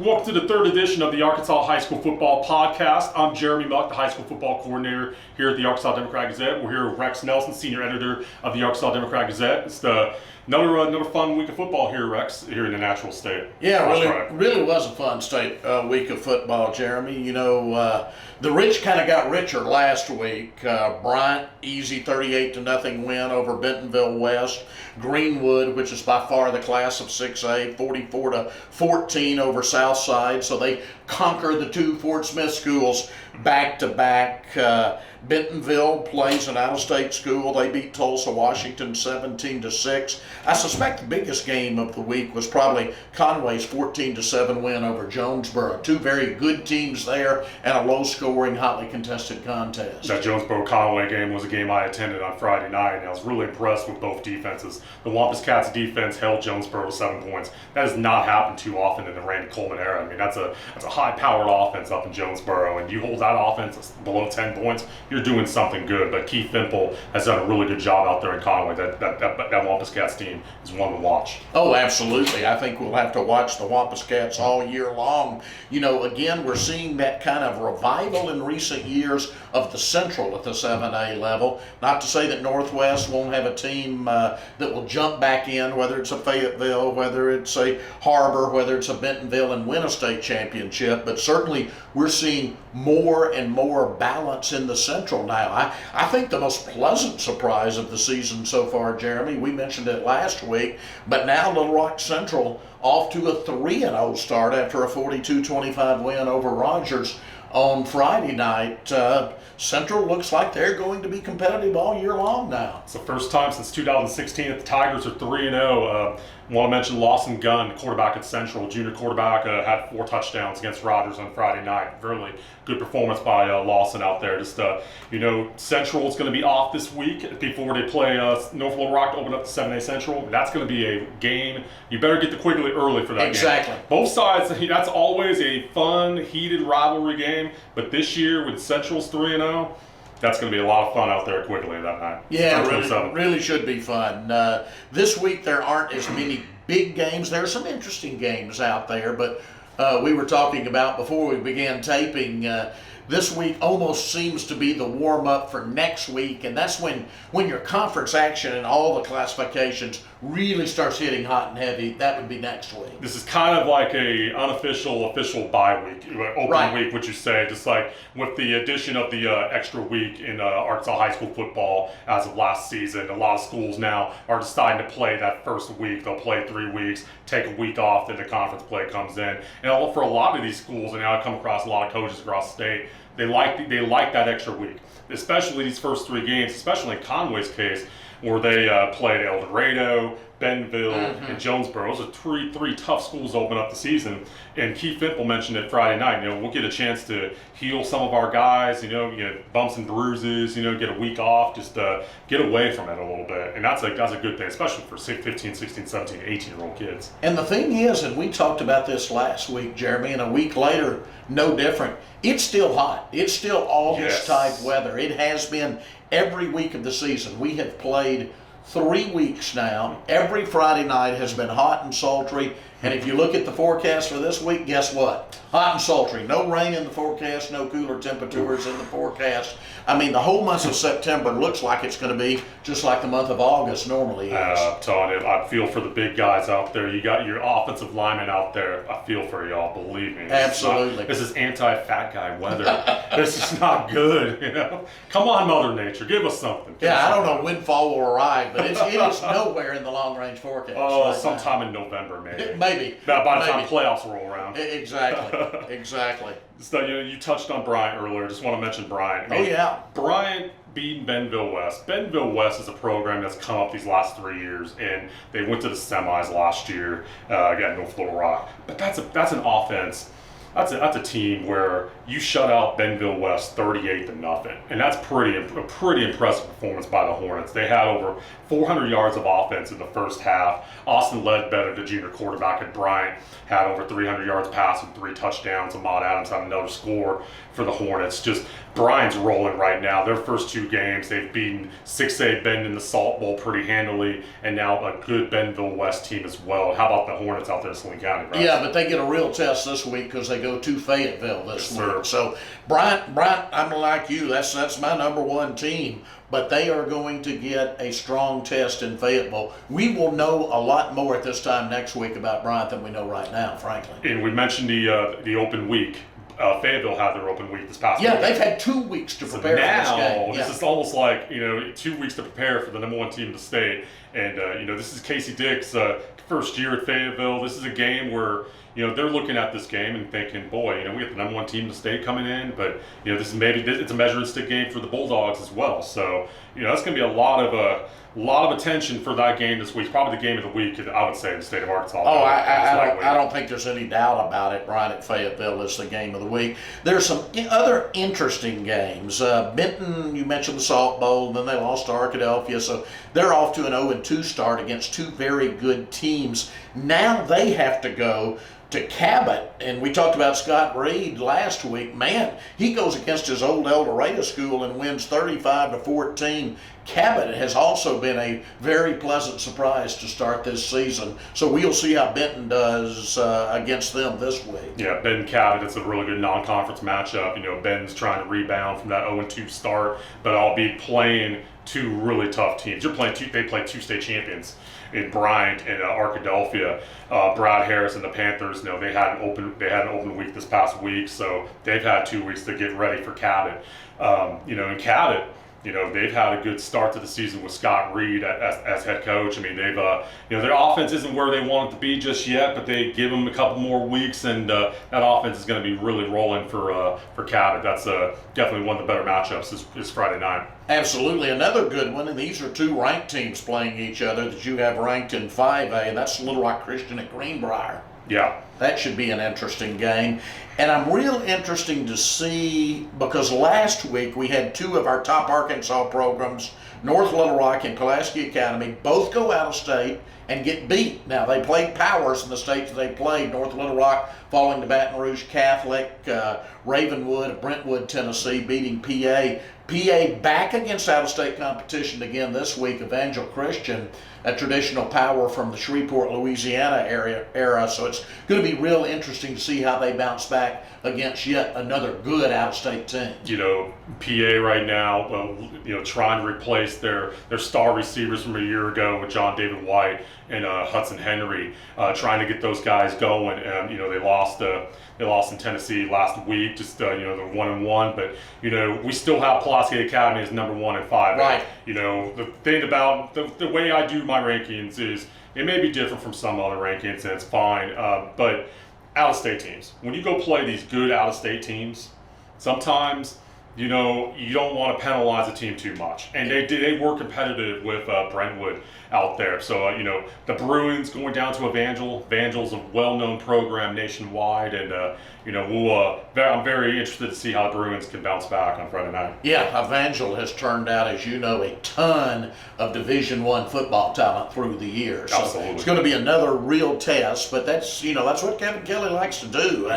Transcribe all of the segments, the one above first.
Welcome to the third edition of the Arkansas High School Football Podcast. I'm Jeremy Muck, the high school football coordinator here at the Arkansas Democrat Gazette. We're here with Rex Nelson, senior editor of the Arkansas Democrat Gazette. It's another fun week of football here, Rex, here in the Natural State. Yeah, really was a fun week of football, Jeremy. You know, the rich kind of got richer last week. Bryant, easy 38-0 win over Bentonville West. Greenwood, which is by far the class of 6A, 44-14 over Southside. So they conquer the two Fort Smith schools back-to-back. Bentonville plays an out-of-state school. They beat Tulsa, Washington 17-6. I suspect the biggest game of the week was probably Conway's 14-7 win over Jonesboro. Two very good teams there and a low-scoring, hotly contested contest. That Jonesboro-Conway game was a game I attended on Friday night, and I was really impressed with both defenses. The Wampus Cats defense held Jonesboro to 7 points. That has not happened too often in the Randy Coleman era. I mean, that's a high-powered offense up in Jonesboro, and you hold that offense below 10 points, you're doing something good. But Keith Fimple has done a really good job out there in Conway. That Wampus Cats team is one to watch. Oh, absolutely. I think we'll have to watch the Wampus Cats all year long. You know, again, we're seeing that kind of revival in recent years of the Central at the 7A level. Not to say that Northwest won't have a team that will jump back in, whether it's a Fayetteville, whether it's a Harbor, whether it's a Bentonville, and win a state championship. But certainly we're seeing more and more balance in the Central now. I think the most pleasant surprise of the season so far, Jeremy, we mentioned it last week, but now Little Rock Central off to a 3-0 start after a 42-25 win over Rogers on Friday night. Central looks like they're going to be competitive all year long now. It's the first time since 2016 that the Tigers are 3-0. I want to mention Lawson Gunn, quarterback at Central, junior quarterback, had 4 touchdowns against Rogers on Friday night. Really good performance by Lawson out there. Just, Central is going to be off this week before they play North Little Rock to open up the 7A Central. That's going to be a game. You better get to Quigley early for that Exactly. game. Both sides, that's always a fun, heated rivalry game. But this year with Central's 3-0, that's going to be a lot of fun out there at Quigley that night. Yeah, really should be fun. This week there aren't as many big games. There are some interesting games out there, but we were talking about before we began taping, this week almost seems to be the warm-up for next week, and that's when your conference action and all the classifications really starts hitting hot and heavy. That would be next week. This is kind of like a unofficial, official bye week, open week, would you say, just like with the addition of the extra week in Arkansas high school football as of last season. A lot of schools now are deciding to play that first week. They'll play 3 weeks, take a week off, then the conference play comes in. And for a lot of these schools, and now I come across a lot of coaches across the state, they like that extra week, especially these first 3 games, especially in Conway's case, where they played El Dorado, Bentonville, and Jonesboro. Those are three tough schools to open up the season. And Keith Fimple mentioned it Friday night. You know, we'll get a chance to heal some of our guys. You know, get bumps and bruises. You know, get a week off, just get away from it a little bit. And that's a good thing, especially for 15, 16, 17, 18-year-old kids. And the thing is, and we talked about this last week, Jeremy, and a week later, no different. It's still hot. It's still August-type weather. It has been every week of the season. We have played 3 weeks now. Every Friday night has been hot and sultry. And if you look at the forecast for this week, guess what? Hot and sultry. No rain in the forecast, no cooler temperatures in the forecast. I mean, the whole month of September looks like it's going to be just like the month of August normally is. I'm telling you, I feel for the big guys out there. You got your offensive linemen out there. I feel for y'all, believe me. Absolutely. This is anti-fat guy weather. This is not good, you know? Come on, Mother Nature, give us something. I don't know when fall will arrive, but it is nowhere in the long-range forecast. Oh, sometime in November, maybe. Maybe. By the time playoffs roll around. Exactly. So, you touched on Bryant earlier. Just want to mention Bryant. I mean, Bryant beating Bentonville West. Bentonville West is a program that's come up these last 3 years, and they went to the semis last year against North Little Rock. But that's an offense that's a team where you shut out Bentonville West 38-0, and that's a pretty impressive performance by the Hornets. They had over 400 yards of offense in the first half. Austin Ledbetter, the junior quarterback at Bryant, had over 300 yards passing, 3 touchdowns. Ahmad Adams had another score for the Hornets. Just Bryant's rolling right now. Their first 2 games, they've beaten 6A Bend in the Salt Bowl pretty handily, and now a good Bentonville West team as well. How about the Hornets out there in Saline County, Bryce? Yeah, but they get a real test this week because they go to Fayetteville this week. Sir. So Bryant, I'm like you. That's my number 1 team. But they are going to get a strong test in Fayetteville. We will know a lot more at this time next week about Bryant than we know right now, frankly. And we mentioned the open week. Fayetteville had their open week this past week. Yeah, they've had 2 weeks to prepare for this game. This is almost like 2 weeks to prepare for the number 1 team in the state. And this is Casey Dick's first year at Fayetteville. This is a game where they're looking at this game and thinking, boy, we have the number 1 team in the state coming in, but this is it's a measuring stick game for the Bulldogs as well. So that's going to be a lot of attention for that game this week. Probably the game of the week, I would say, in the state of Arkansas. Oh, I don't think there's any doubt about it. Bryant at Fayetteville is the game of the week. There's some other interesting games. Benton, you mentioned the Salt Bowl, and then they lost to Arkadelphia, so they're off to an 0-2 start against 2 very good teams. Now they have to go to Cabot, and we talked about Scott Reed last week. Man, he goes against his old El Dorado school and wins 35-14. Cabot has also been a very pleasant surprise to start this season, so we'll see how Benton does against them this week. Yeah, Benton Cabot, it's a really good non-conference matchup. Benton's trying to rebound from that 0-2 start, but I'll be playing 2 really tough teams. They play 2 state champions in Bryant and Arkadelphia. Brad Harris and the Panthers, they had an open week this past week, so they've had 2 weeks to get ready for Cabot. In Cabot, they've had a good start to the season with Scott Reed as head coach. I mean, they've their offense isn't where they want it to be just yet, but they give them a couple more weeks, and that offense is going to be really rolling for Cabot. That's definitely one of the better matchups this Friday night. Absolutely. Another good one, and these are 2 ranked teams playing each other that you have ranked in 5A, and that's Little Rock Christian at Greenbrier. Yeah. That should be an interesting game. And I'm real interesting to see, because last week we had 2 of our top Arkansas programs, North Little Rock and Pulaski Academy, both go out of state and get beat. Now, they played powers in the states they played. North Little Rock falling to Baton Rouge Catholic, Ravenwood of Brentwood, Tennessee, beating PA. PA back against out-of-state competition again this week, Evangel Christian, a traditional power from the Shreveport, Louisiana era. So it's going to be real interesting to see how they bounce back against yet another good out-of-state team. PA right now, trying to replace their star receivers from a year ago with John David White and Hudson Henry, trying to get those guys going. They lost in Tennessee last week, just they're 1-1, but we still have Pulaski Academy as number 1 and 5. Right. The thing about the way I do my rankings is it may be different from some other rankings, and it's fine. But out-of-state teams, when you go play these good out-of-state teams, sometimes you don't want to penalize a team too much, and they were competitive with Brentwood out there. So the Bruins going down to Evangel. Evangel's a well-known program nationwide, and I'm very interested to see how the Bruins can bounce back on Friday night. Yeah, Evangel has turned out, as you know, a ton of Division I football talent through the years. So Absolutely. It's going to be another real test, but that's what Kevin Kelly likes to do.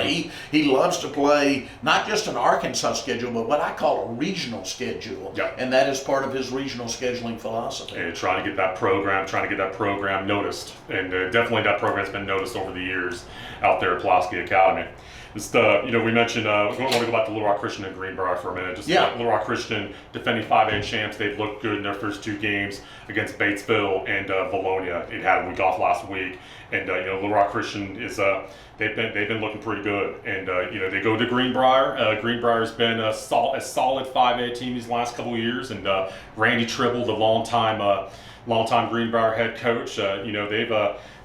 He loves to play not just an Arkansas schedule, but what I call a regional schedule. Yeah. And that is part of his regional scheduling philosophy. And trying to get that program noticed, and definitely that program's been noticed over the years out there at Pulaski Academy. Just, we mentioned, we want to go back to Little Rock Christian and Greenbrier for a minute. Little Rock Christian defending 5A champs. They've looked good in their first 2 games against Batesville and Valonia. It had a week off last week, and Little Rock Christian is they've been looking pretty good. And they go to Greenbrier. Greenbrier's been a solid 5A team these last couple of years, and Randy Tribble, the longtime longtime Greenbrier head coach. They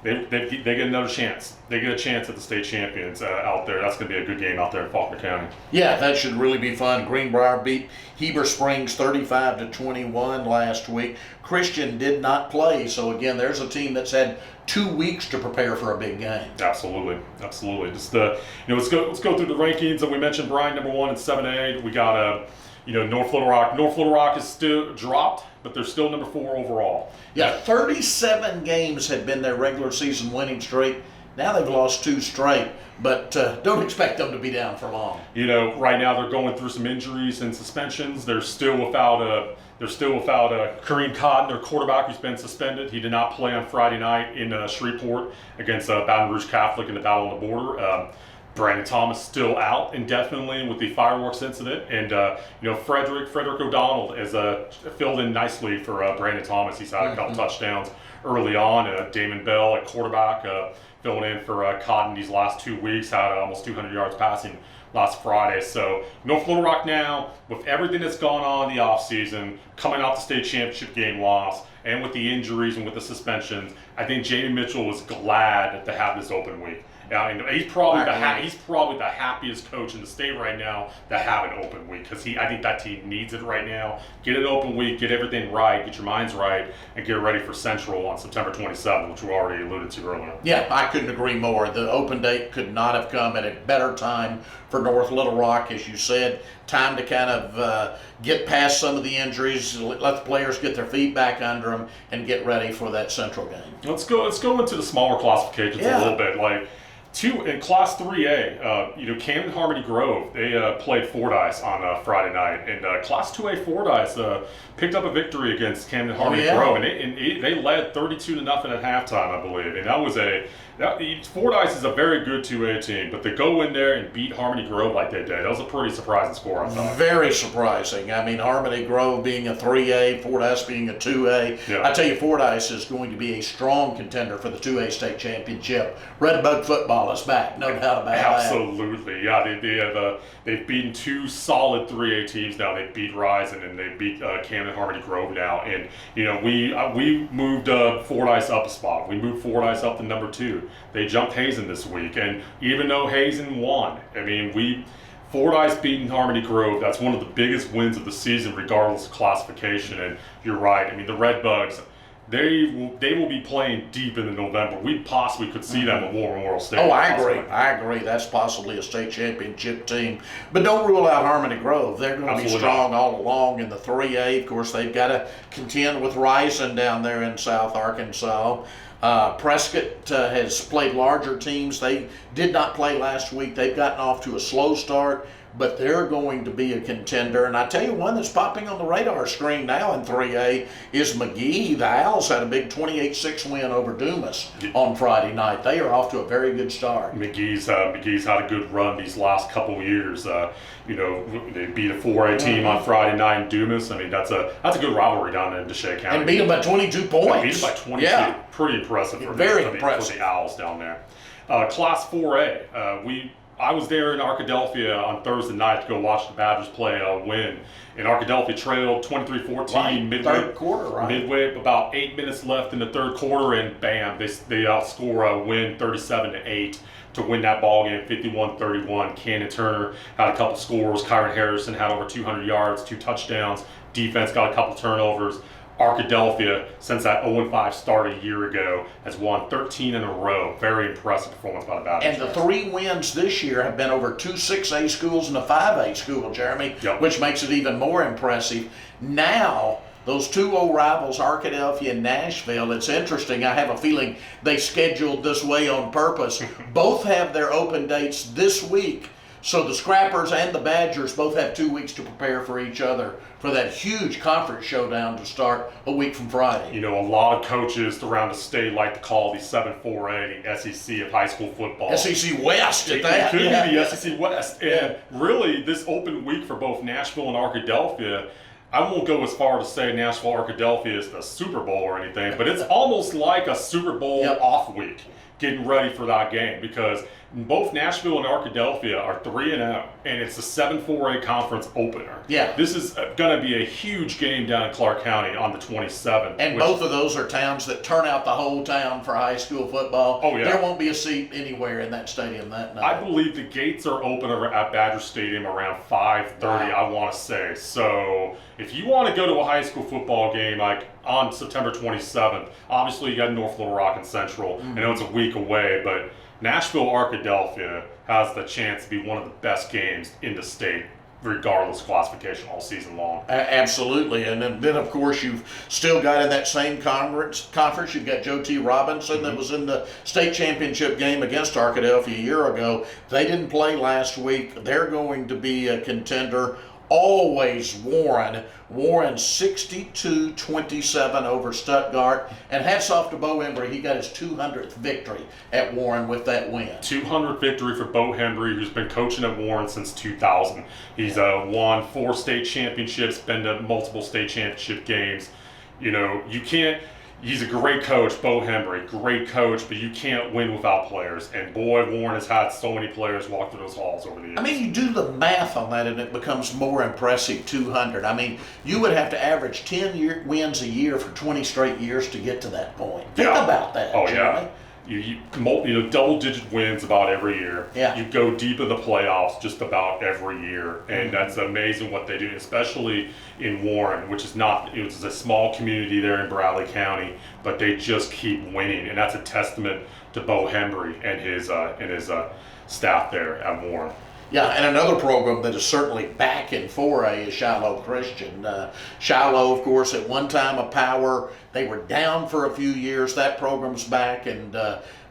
get another chance. They get a chance at the state champions out there. That's going to be a good game out there in Faulkner County. Yeah, that should really be fun. Greenbrier beat Heber Springs 35-21 last week. Christian did not play, so again, there's a team that's had 2 weeks to prepare for a big game. Absolutely. Just let's go through the rankings. And we mentioned Bryan number 1 in 7A. We got North Little Rock. North Little Rock is still dropped, but they're still number 4 overall. Yeah, 37 games had been their regular season winning streak. Now they've lost 2 straight, but don't expect them to be down for long. Right now they're going through some injuries and suspensions. They're still without Kareem Cotton, their quarterback, who's been suspended. He did not play on Friday night in Shreveport against Baton Rouge Catholic in the Battle on the Border. Brandon Thomas still out indefinitely with the fireworks incident, and Frederick O'Donnell is filled in nicely for Brandon Thomas. He's had a couple touchdowns early on. Damon Bell at quarterback filling in for Cotton these last 2 weeks, had almost 200 yards passing last Friday. So North Little Rock now, with everything that's gone on in the offseason, coming off the state championship game loss, and with the injuries and with the suspensions, I think Jamie Mitchell was glad to have this open week. He's probably the happiest coach in the state right now to have an open week, because I think that team needs it right now. Get an open week, get everything right, get your minds right, and get ready for Central on September 27th, which we already alluded to earlier. Yeah, I couldn't agree more. The open date could not have come at a better time for North Little Rock, as you said. Time to kind of get past some of the injuries, let the players get their feet back under them, and get ready for that Central game. Let's go into the smaller classifications a little bit. In Class 3A, Camden Harmony Grove, they played Fordyce on Friday night, and Class 2A Fordyce picked up a victory against Camden Harmony Grove, and they led 32-0 at halftime, I believe. And Fordyce is a very good 2A team, but to go in there and beat Harmony Grove like they did, that was a pretty surprising score, I thought. Very surprising. Harmony Grove being a 3A, Fordyce being a 2A. Yeah. I tell you, Fordyce is going to be a strong contender for the 2A state championship. Redbug football is back, no doubt about that. Absolutely, yeah. They've beaten 2 solid 3A teams now. They beat Rise, and then they beat Camden Harmony Grove now. And we moved Fordyce up a spot. We moved Fordyce up to number 2. They jumped Hazen this week, and even though Hazen won, Fordyce beating Harmony Grove, that's one of the biggest wins of the season, regardless of classification. And you're right. The Redbugs, they will be playing deep into November. We possibly could see them at War Memorial Stadium. Oh, I agree. That's possibly a state championship team. But don't rule out Harmony Grove. They're going to be strong all along in the 3A. Of course, they've got to contend with Rison down there in South Arkansas. Prescott has played larger teams. They did not play last week. They've gotten off to a slow start, but they're going to be a contender. And I tell you, one that's popping on the radar screen now in 3A is McGee. The Owls had a big 28-6 win over Dumas on Friday night. They are off to a very good start. McGee's had a good run these last couple of years. They beat a 4A team on Friday night in Dumas. That's a good rivalry down there in Deshae County. And beat them by 22 points. Beat them by 22. Yeah. Pretty impressive for the Owls down there. Class 4A, I was there in Arkadelphia on Thursday night to go watch the Badgers play a win. And Arkadelphia trailed 23-14 third quarter, right? Midway, about 8 minutes left in the third quarter, and bam, they outscore a win 37-8 to win that ball game 51-31. Cannon Turner had a couple scores. Kyron Harrison had over 200 yards, 2 touchdowns. Defense got a couple turnovers. Arkadelphia, since that 0-5 start a year ago, has won 13 in a row. Very impressive performance by the Badgers. And the 3 wins this year have been over 2 6A schools and a 5A school, Jeremy, which makes it even more impressive. Now, those 2 old rivals, Arkadelphia and Nashville, it's interesting. I have a feeling they scheduled this way on purpose. Both have their open dates this week. So the Scrappers and the Badgers both have 2 weeks to prepare for each other for that huge conference showdown to start a week from Friday. A lot of coaches around the state like to call the 7-4A the SEC of high school football. SEC West at that. It could be the SEC West. And really, this open week for both Nashville and Arkadelphia, I won't go as far to say Nashville Arkadelphia is the Super Bowl or anything, but it's almost like a Super Bowl off week. getting ready for that game, because both Nashville and Arkadelphia are 3-0, and it's the 7-4A conference opener. Yeah. This is going to be a huge game down in Clark County on the 27th. And both of those are towns that turn out the whole town for high school football. Oh, yeah. There won't be a seat anywhere in that stadium that night. I believe the gates are open at Badger Stadium around 5:30, Wow. I want to say. So if you want to go to a high school football game like on September 27th, obviously you got North Little Rock and Central. I know it's a week away, but Nashville Arkadelphia has the chance to be one of the best games in the state, regardless of classification, all season long. Absolutely. And then, of course, you've still got in that same conference you've got Joe T. Robinson that was in the state championship game against Arkadelphia a year ago. They didn't play last week. They're going to be a contender. Always Warren 62-27 over Stuttgart. And hats off to Bo Embry. He got his 200th victory at Warren with that win. 200th victory for Bo Embry, who's been coaching at Warren since 2000. He's won 4 state championships, been to multiple state championship games. You know, you can't. He's a great coach, Bo Embry, great coach, but you can't win without players. And boy, Warren has had so many players walk through those halls over the years. I mean, you do the math on that and it becomes more impressive, 200. I mean, you would have to average 10 wins a year for 20 straight years to get to that point. Think about that. Oh, Jeremy. yeah. You know, double-digit wins about every year. Yeah. You go deep in the playoffs just about every year, and that's amazing what they do, especially in Warren, which is not, it's a small community there in Bradley County, but they just keep winning, and that's a testament to Bo Embry and his staff there at Warren. Yeah, and another program that is certainly back in 4A is Shiloh Christian. Shiloh, of course, at one time a power. They were down for a few years. That program's back, and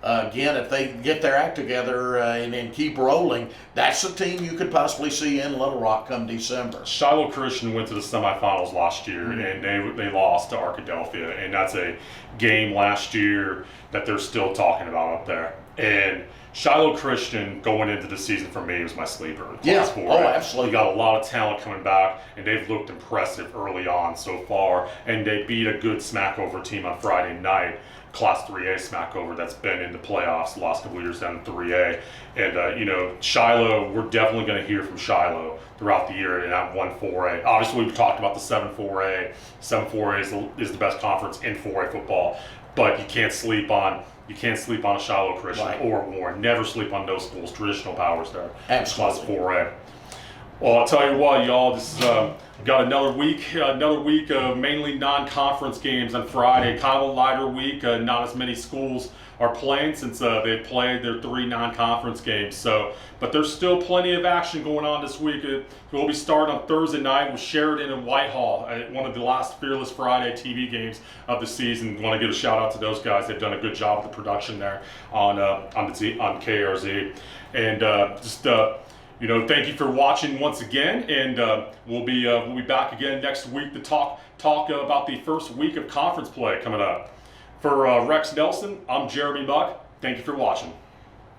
again, if they get their act together and keep rolling, that's a team you could possibly see in Little Rock come December. Shiloh Christian went to the semifinals last year, and they lost to Arkadelphia, and that's a game last year that they're still talking about up there. And Shiloh Christian going into the season for me was my sleeper. Yeah, absolutely. You got a lot of talent coming back, and they've looked impressive early on so far. And they beat a good smackover team on Friday night, Class 3A smackover that's been in the playoffs the last couple of years down in 3A. And, you know, Shiloh, we're definitely going to hear from Shiloh throughout the year in that 1-4A. Obviously, we've talked about the 7-4A. 7-4A is the best conference in 4A football, but you can't sleep on a Shiloh Christian or Warren. Never sleep on those schools, traditional powers there. Absolutely. Class 4A. Well, I'll tell you what, y'all, this is got another week of mainly non-conference games on Friday. Kind of a lighter week. Not as many schools are playing since they've played their 3 non-conference games. So, but there's still plenty of action going on this week. We'll be starting on Thursday night with Sheridan and Whitehall at one of the last Fearless Friday TV games of the season. Want to give a shout out to those guys. They've done a good job with the production there on KRZ, and you know, thank you for watching once again, and we'll be back again next week to talk about the first week of conference play coming up. For Rex Nelson, I'm Jeremy Buck. Thank you for watching.